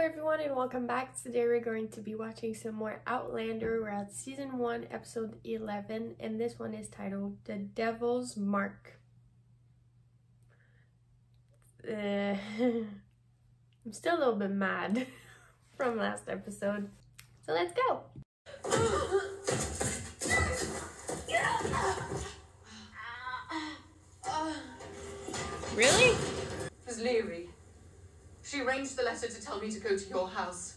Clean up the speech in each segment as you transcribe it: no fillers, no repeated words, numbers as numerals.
everyone and welcome back. Today we're going to be watching some more Outlander. We're at season 1 episode 11 and this one is titled The Devil's Mark. I'm still a little bit mad from last episode, so let's go. Really? Ms. Leary. She arranged the letter to tell me to go to your house.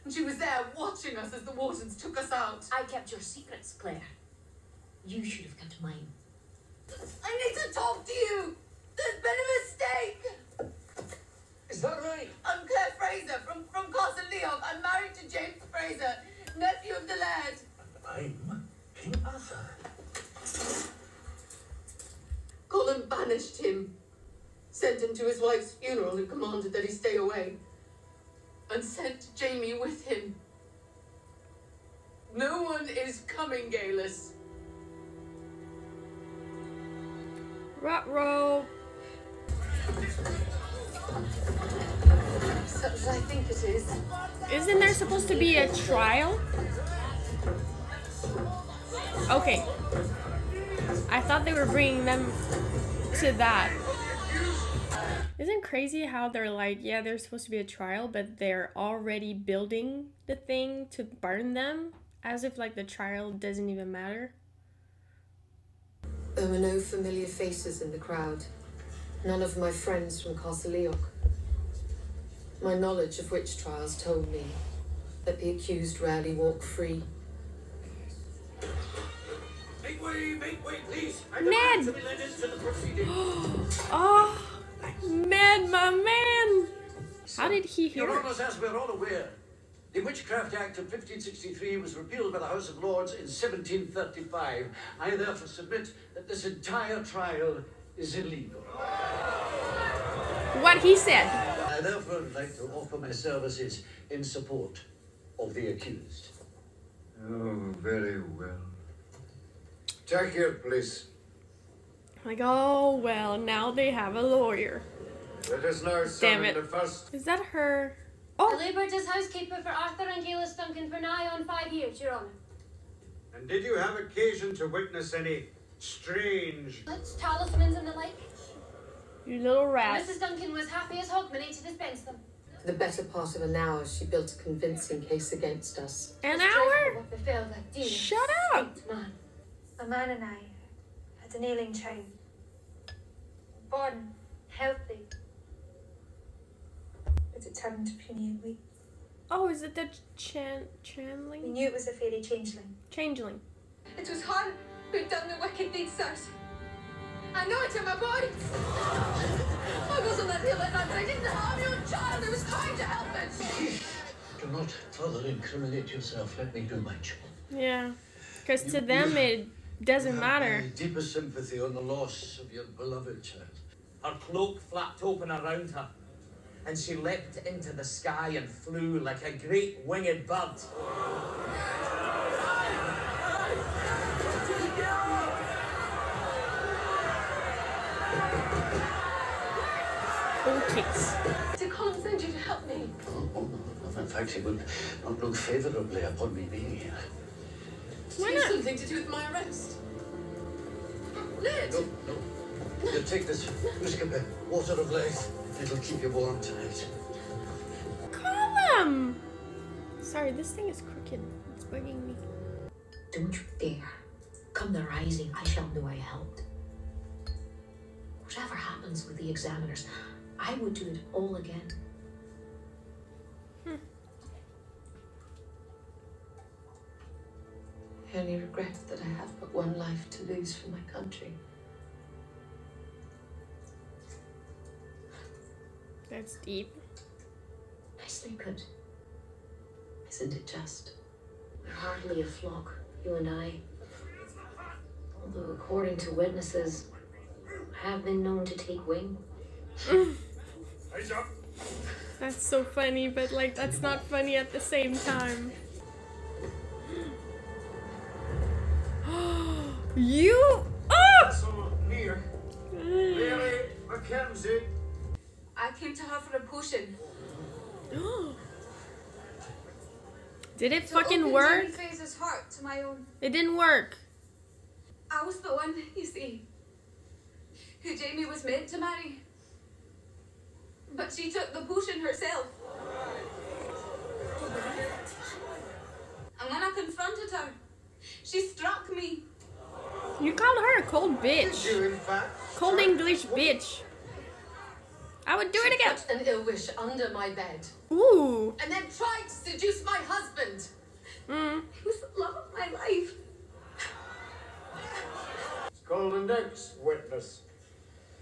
And she was there watching us as the Wardens took us out. I kept your secrets, Claire. You should have kept mine. I need to talk to you! There's been a mistake! Is that right? I'm Claire Fraser from Castle Leon. I'm married to James Fraser, nephew of the Laird. I'm King Arthur. Colin banished him. Sent him to his wife's funeral and commanded that he stay away. And sent Jamie with him. No one is coming, Galus. Ruh-roh. Such as I think it is. Isn't there supposed to be a trial? Okay. I thought they were bringing them to that. Isn't crazy how they're like, yeah, there's supposed to be a trial, but they're already building the thing to burn them, as if like the trial doesn't even matter. There were no familiar faces in the crowd. None of my friends from Castle Leon. My knowledge of witch trials told me that the accused rarely walk free. Make way, please. I Ned! demand to be led into the proceedings. Oh, Ned, my man! How did he hear Your it? Honours, as we're all aware, the Witchcraft Act of 1563 was repealed by the House of Lords in 1735. I therefore submit that this entire trial is illegal. What he said. I therefore would like to offer my services in support of the accused. Oh, very well. Take it, please. Like, oh, well, now they have a lawyer. Let us now Damn summon it. the first. Is that her? I Oh, laboured as housekeeper for Arthur and Galus Duncan for nigh on 5 years, Your Honour. And did you have occasion to witness any strange? Let's talismans and the like. you little rat. Mrs. Duncan was happy as hogmanay to dispense them. For the better part of an hour, she built a convincing case against us. An It's hour? dreadful what befell that dear Shut up! sweet man. A man and I had an ailing child. Born healthy. But it turned puny and weak. Oh, is it the We channeling? knew it was a fairy changeling. Changeling. It was her who'd done the wicked deed, sirs. I know it in my bones. I wasn't that ill at night, but I didn't harm your child. I was trying to help it. Do not further incriminate yourself. Let me do my job. Yeah. Because to them it doesn't matter. My deepest sympathy on the loss of your beloved child. Her cloak flapped open around her, and she leapt into the sky and flew like a great winged bird. Okay. Did Colin send you to help me? Oh, no. In fact, he would not look favourably upon me being here. Why It has not? something to do with my arrest. Ned! No. You take this whisker pen, water of life. It'll keep you warm tonight. Call him! Sorry, this thing is crooked. It's bugging me. Don't you dare. Come the rising, I shall know I helped. Whatever happens with the examiners, I would do it all again. I only regret that I have but one life to lose for my country. That's deep. Nicely put. Isn't it just? We're hardly a flock, you and I. Although according to witnesses, I have been known to take wing. That's so funny, but like that's not funny at the same time. You So near. Mary Mackenzie. I came to her for a potion. Did it To fucking open work? Jamie Fraser's heart to my own. It didn't work. I was the one, you see, who Jamie was meant to marry. But she took the potion herself. And when I confronted her, she struck me. You called her a cold Did bitch. you, in fact? Cold English bitch. I would do it again. Put an ill wish under my bed. Ooh. And then tried to seduce my husband. He was the love of my life. It's called the next witness.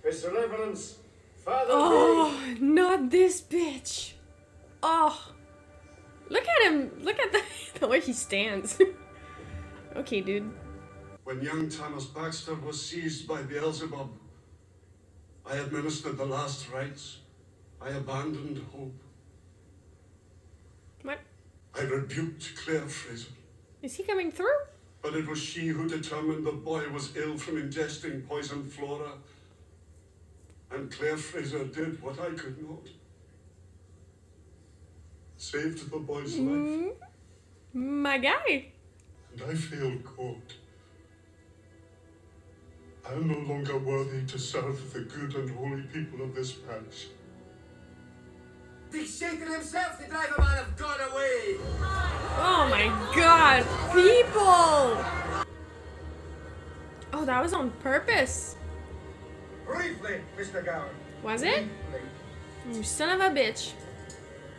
His Reverence, Father Oh, not this bitch. Oh. Look at him. Look at the way he stands. Okay, dude. When young Thomas Baxter was seized by Beelzebub, I administered the last rites. I abandoned hope. What? I rebuked Claire Fraser, Is he coming through? but it was she who determined the boy was ill from ingesting poisoned flora. And Claire Fraser did what I could not. Saved the boy's life, My guy. and I failed God. I am no longer worthy to serve the good and holy people of this parish. Big Satan himself to drive a man of God away. Oh my god. People. Oh, that was on purpose. Briefly, Mr. Gowan. Was it? You son of a bitch.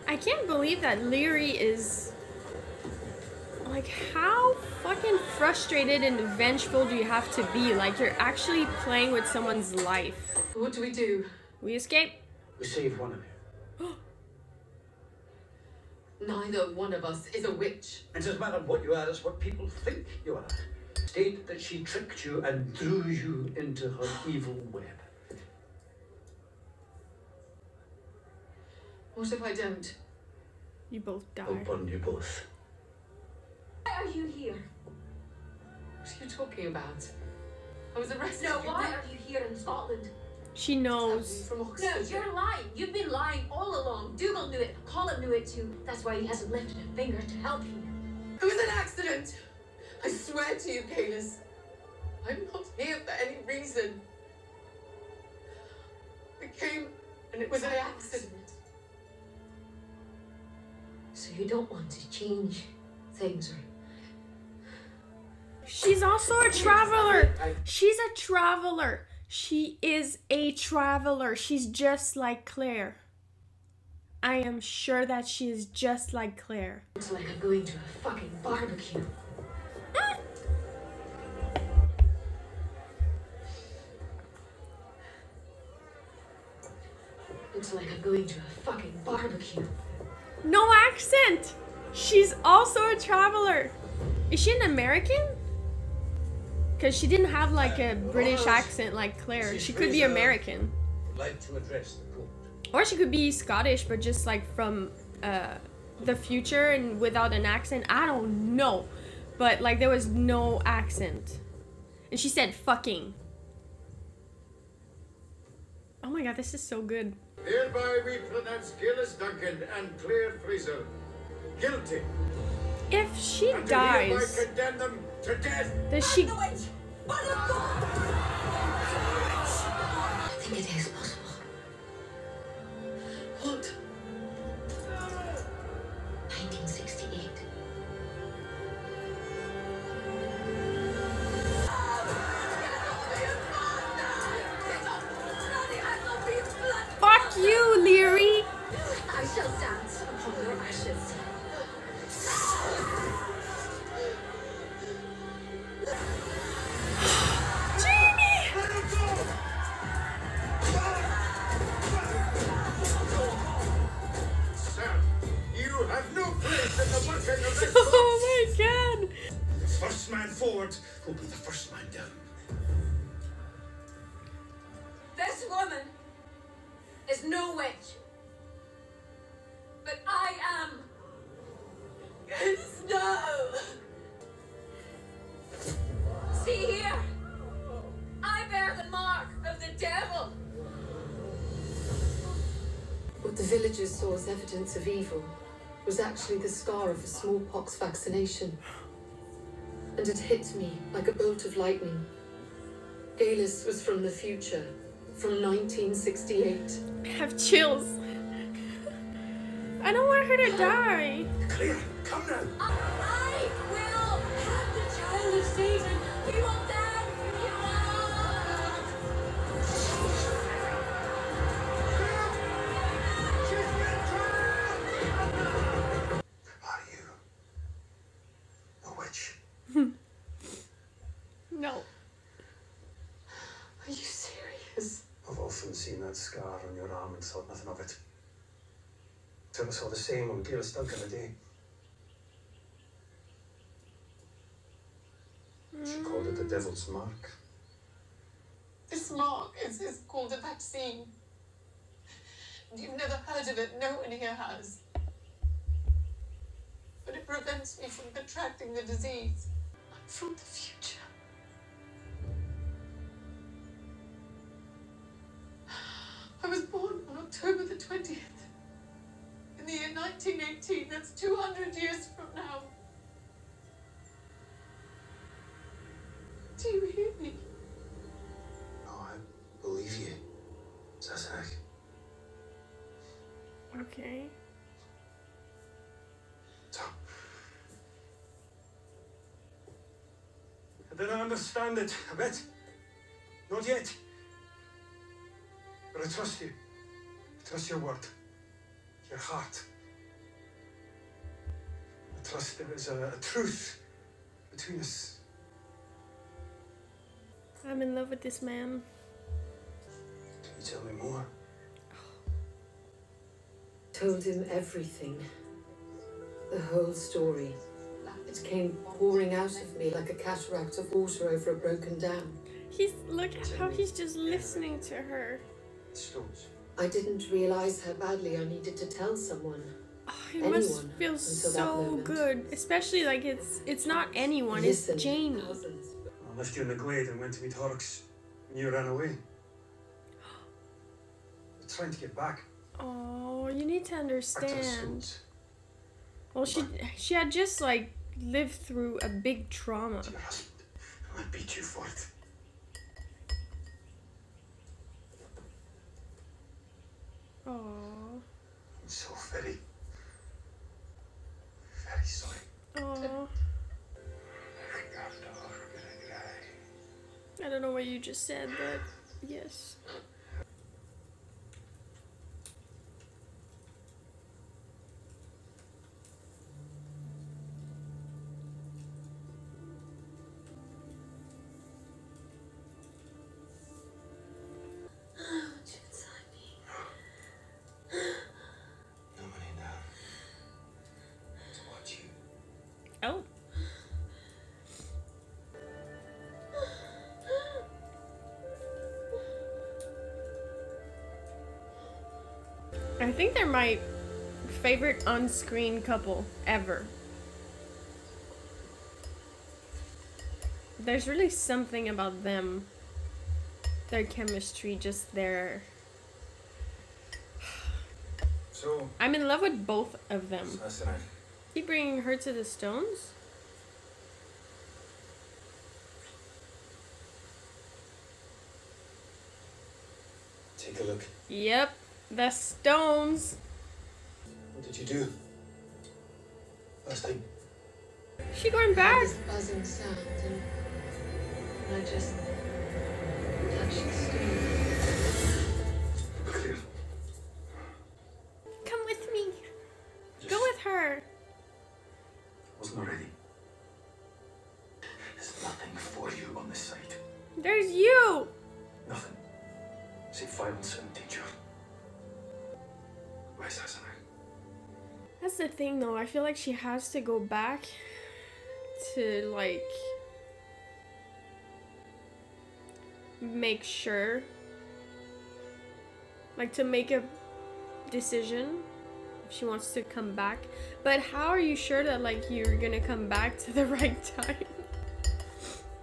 I can't believe that Leary is... Like, how fucking frustrated and vengeful do you have to be? Like, you're actually playing with someone's life. What do we do? We escape. We saved one of you. Neither one of us is a witch. It doesn't matter what you are, it's what people think you are. State that she tricked you and drew you into her evil web. What if I don't? You both I'll die. burn you both. Why are you here? What are you talking about? I was arrested. No, why are you here in Scotland? She knows. From No, Oxford. you're lying. You've been lying all along. Dougal knew it. Colin knew it too. That's why he hasn't lifted a finger to help you. It was an accident. I swear to you, Kalis. I'm not here for any reason. I came and it was an accident. So you don't want to change things, or She's also a traveler. She's a traveler. She is a traveler. She's just like Claire. I am sure that she is just like Claire. it's like I'm going to a fucking barbecue. It's like I'm going to a fucking barbecue. No accent. She's also a traveler. Is she an American? Because she didn't have like a British accent like Claire. She could be American. I'd like to address the court. Or she could be Scottish, but just like from the future and without an accent. I don't know. But like there was no accent. And she said fucking. Oh my god, this is so good. Hereby we pronounce Gillis Duncan and Claire Fraser guilty. If she And to hereby dies, condemn them to death. does she... I think it is possible. What? 1968. Fuck you, Leary! I shall dance upon your ashes. Sir, you have no place in the working of this Oh my god! The first man forward will be the first man down. This woman is no witch. But I am. No! See here. I bear the mark of the devil. What the villagers saw as evidence of evil was actually the scar of a smallpox vaccination. And it hit me like a bolt of lightning. Galis was from the future, from 1968. I have chills. I don't want her to die. Clear, come now. I will have the child of Satan. We want that. We want. Are you a witch? No. Are you serious? I've often seen that scar on your arm and thought nothing of it. Till I saw the same on Gail's the other day. She called it the devil's mark. This mark is called a vaccine. You've never heard of it, no one here has. But it prevents me from contracting the disease. I'm from the future. I was born on October the 20th. In the year 1918, that's 200 years from now. Do you hear me? No, I believe you, Sassenach. Okay. So, I don't understand it a bit. Not yet. But I trust you. I trust your word. Your heart. I trust there is a truth between us. I'm in love with this man. Can you tell me more? Told him everything. The whole story. It came pouring out of me like a cataract of water over a broken dam. Look at how he's just listening to her. Stones. I didn't realize how badly I needed to tell someone. Oh, it must feel so good. Especially like it's not anyone, it's Jamie. I left you in the glade and went to meet Horrocks. And you ran away. You're trying to get back. Oh, you need to Back to the understand. stones. Well, she had just like lived through a big trauma. To your husband. And I beat you for it. Oh. I'm so very sorry. Oh. I don't know what you just said, but yes. No money now. To watch you. Oh. I think they're my favorite on-screen couple ever. There's really something about them. Their chemistry, just their... So, I'm in love with both of them. Sassenach. Keep bringing her to the stones? Take a look. Yep, the stones. What did you do? Last time. She going back? This buzzing sound, and I just touched the stone. Clear. Come with me. Go with her. Wasn't ready. There's nothing for you on this site. There's you. Nothing. Save violence and danger. Why, Sassenach? That's the thing though, I feel like she has to go back to like make sure, like to make a decision if she wants to come back. But how are you sure that like you're gonna come back to the right time?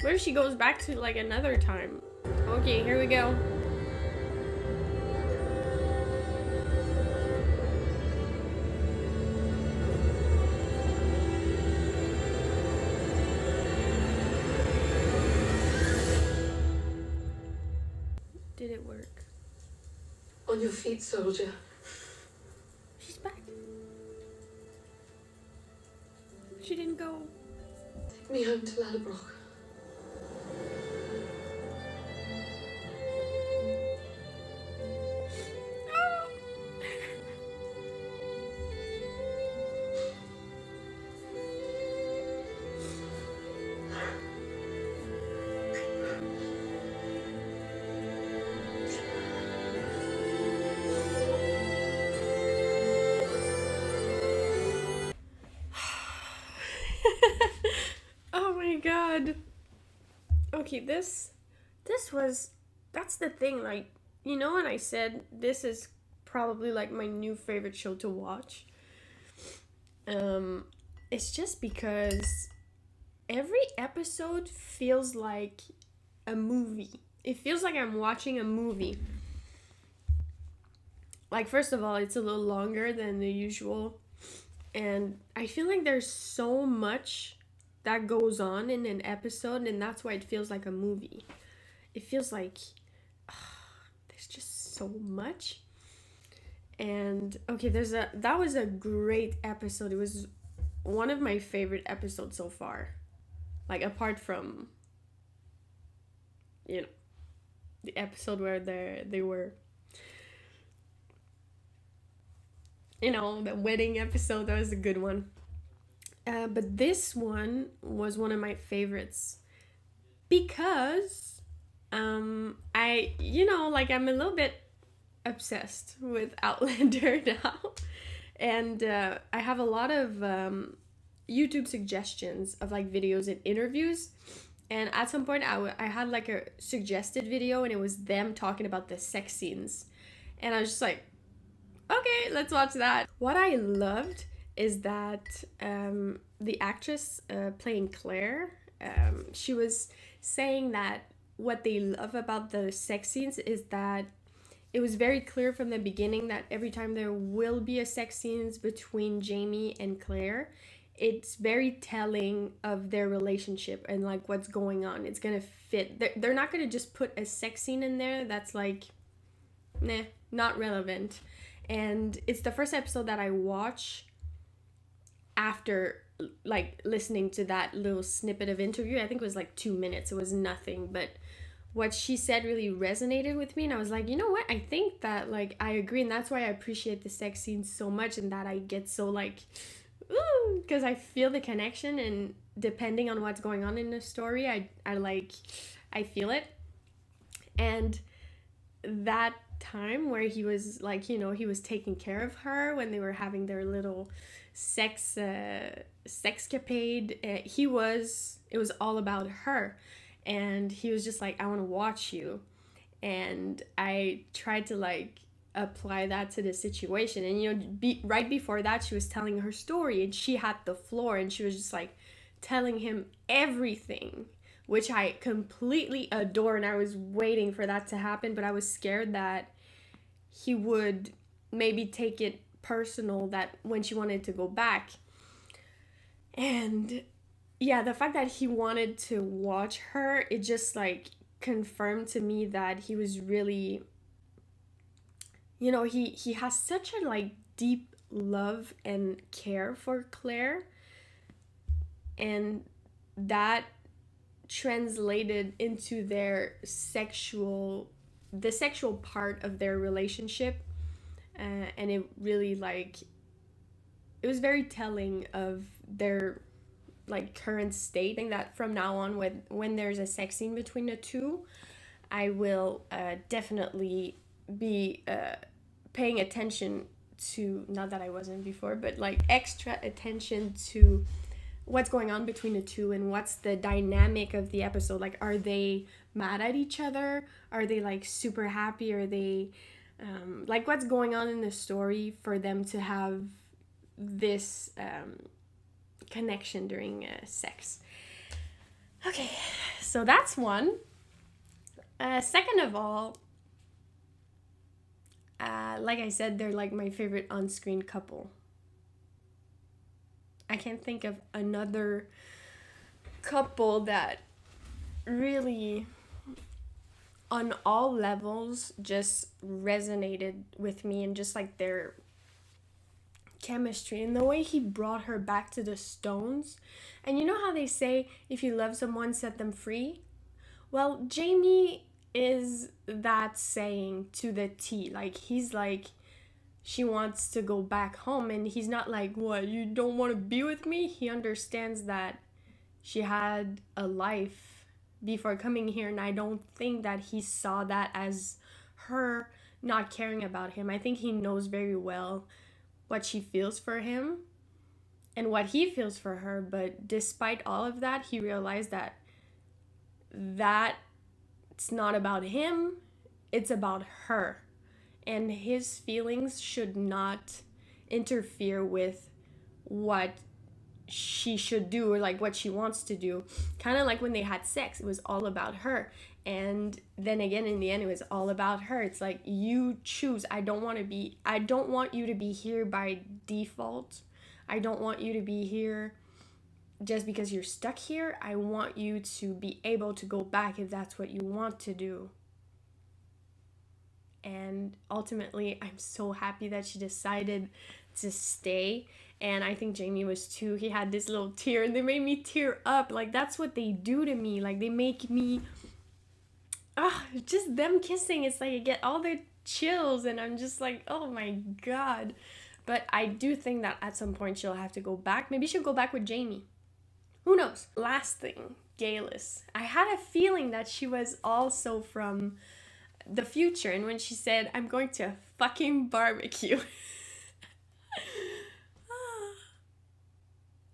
What if she goes back to like another time? Okay, here we go. did it work? On your feet, soldier. She's back. She didn't go. Take me home to Ladderbrook. Oh my god. Okay, this was, that's the thing, like, you know, when I said this is probably like my new favorite show to watch, it's just because every episode feels like a movie. It feels like I'm watching a movie. Like, first of all, it's a little longer than the usual, and I feel like there's so much that goes on in an episode, and that's why it feels like a movie. It feels like there's just so much. And okay, that was a great episode. It was one of my favorite episodes so far. Like, apart from, you know, the episode where they were, you know, the wedding episode, that was a good one. But this one was one of my favorites because I, you know, like, I'm a little bit obsessed with Outlander now. And I have a lot of YouTube suggestions of like videos and interviews. And at some point I had like a suggested video, and it was them talking about the sex scenes. And I was just like, okay, let's watch that. What I loved is that the actress playing Claire, she was saying that what they love about the sex scenes is that it was very clear from the beginning that every time there will be a sex scenes between Jamie and Claire, it's very telling of their relationship and like what's going on. It's gonna fit. They're not gonna just put a sex scene in there that's like, nah, not relevant. And it's the first episode that I watch after like listening to that little snippet of interview. I think it was like 2 minutes. It was nothing, but what she said really resonated with me, and I was like, you know what, I think that like I agree, and that's why I appreciate the sex scenes so much, and that I get so like, ooh, because I feel the connection, and depending on what's going on in the story, I feel it. And that time where he was like, you know, he was taking care of her when they were having their little sexcapade, it was all about her. And he was just like, I want to watch you. And I tried to like apply that to the situation. And, you know, right before that, she was telling her story, and she had the floor, and she was just like telling him everything, which I completely adore. And I was waiting for that to happen, but I was scared that he would maybe take it personal that when she wanted to go back. And yeah, the fact that he wanted to watch her, it just like confirmed to me that he was really, you know, he has such a like deep love and care for Claire, and that translated into the sexual part of their relationship, and it really like, it was very telling of their like current state. I think that from now on, when there's a sex scene between the two, I will definitely be paying attention to, not that I wasn't before, but like extra attention to what's going on between the two, and what's the dynamic of the episode. Like, are they mad at each other? Are they like super happy? Are they like, what's going on in the story for them to have this connection during sex? Okay, so that's one. Second of all, like I said, they're like my favorite on-screen couple. I can't think of another couple that really on all levels just resonated with me, and just like their chemistry and the way he brought her back to the stones. And you know how they say if you love someone, set them free? Well, Jamie is that saying to the T. Like, he's like, she wants to go back home, and he's not like, what, you don't want to be with me? He understands that she had a life before coming here, and I don't think that he saw that as her not caring about him. I think he knows very well what she feels for him and what he feels for her, but despite all of that, he realized that it's not about him, it's about her, and his feelings should not interfere with what she should do, or like what she wants to do. Kind of like when they had sex, it was all about her, and then again in the end it was all about her. It's like, you choose. I don't want you to be here by default. I don't want you to be here just because you're stuck here. I want you to be able to go back if that's what you want to do. And ultimately, I'm so happy that she decided to stay. And I think Jamie was too. He had this little tear, and they made me tear up. Like, that's what they do to me. Like, they make me, just them kissing. It's like I get all the chills, and I'm just like, oh my God. But I do think that at some point she'll have to go back. Maybe she'll go back with Jamie. Who knows? Last thing, Galis. I had a feeling that she was also from the future, and when she said, I'm going to a fucking barbecue.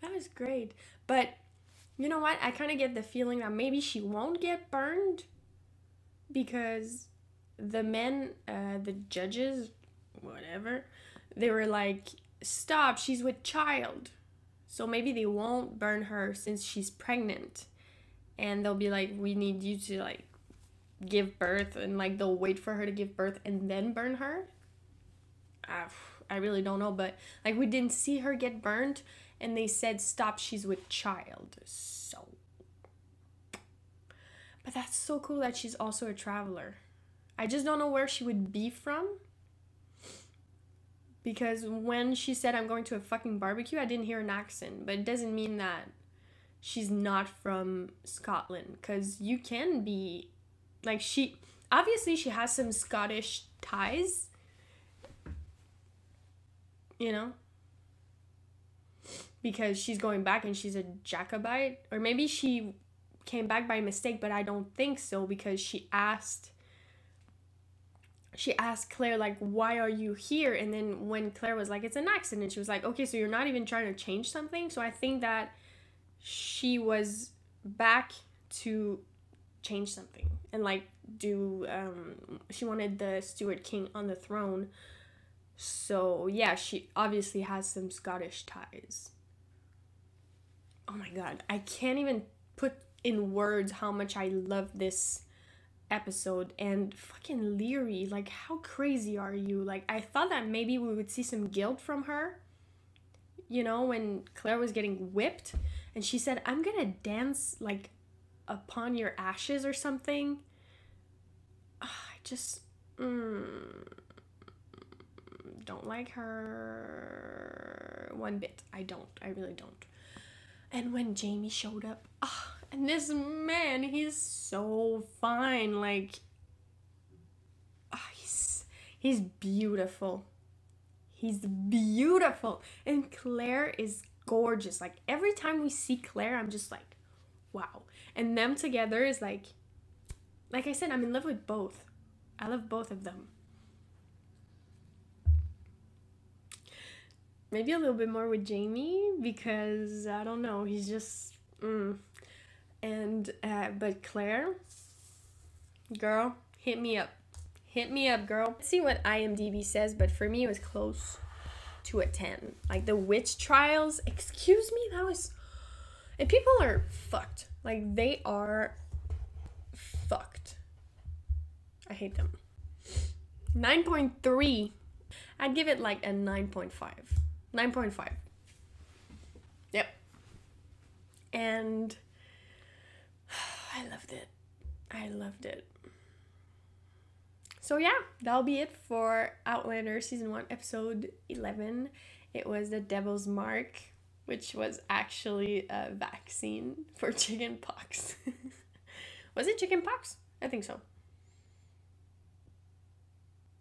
That was great. But you know what? I kind of get the feeling that maybe she won't get burned, because the men, the judges, whatever, they were like, stop, she's with child. So maybe they won't burn her since she's pregnant. And they'll be like, we need you to like give birth, and like they'll wait for her to give birth and then burn her. I really don't know, but like we didn't see her get burned, and they said stop, she's with child. So, but that's so cool that she's also a traveler. I just don't know where she would be from, because when she said I'm going to a fucking barbecue, I didn't hear an accent, but it doesn't mean that she's not from Scotland, because you can be like, she obviously she has some Scottish ties, you know, because she's going back and she's a Jacobite. Or maybe she came back by mistake, but I don't think so, because she asked Claire, like, why are you here? And then when Claire was like, it's an accident, she was like, okay, so you're not even trying to change something? So I think that she was back to change something and like do she wanted the Stuart King on the throne. So yeah, she obviously has some Scottish ties. Oh my God, I can't even put in words how much I love this episode. And fucking Leary, like, how crazy are you? Like, I thought that maybe we would see some guilt from her, you know, when Claire was getting whipped and she said, I'm gonna dance like upon your ashes or something. I just don't like her one bit. I really don't. And when Jamie showed up, and this man, he's so fine. Like, he's beautiful. He's beautiful. And Claire is gorgeous. Like, every time we see Claire, I'm just like, wow. And them together is like I said, I'm in love with both. I love both of them. Maybe a little bit more with Jamie, because I don't know, he's just and but Claire, girl, hit me up, girl. Let's see what IMDb says, but for me it was close to a 10. Like, the witch trials, excuse me, that was, and people are fucked. Like, they are fucked. I hate them. 9.3. I'd give it like a 9.5. 9.5. Yep. And I loved it. So yeah, that'll be it for Outlander season 1 episode 11. It was the Devil's Mark, which was actually a vaccine for chicken pox. Was it chicken pox? I think so.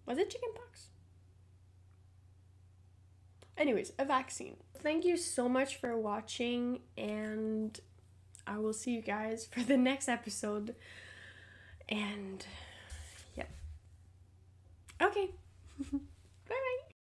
Was it chicken pox? Anyways, a vaccine. Thank you so much for watching, and I will see you guys for the next episode. And yep. Okay. Bye bye.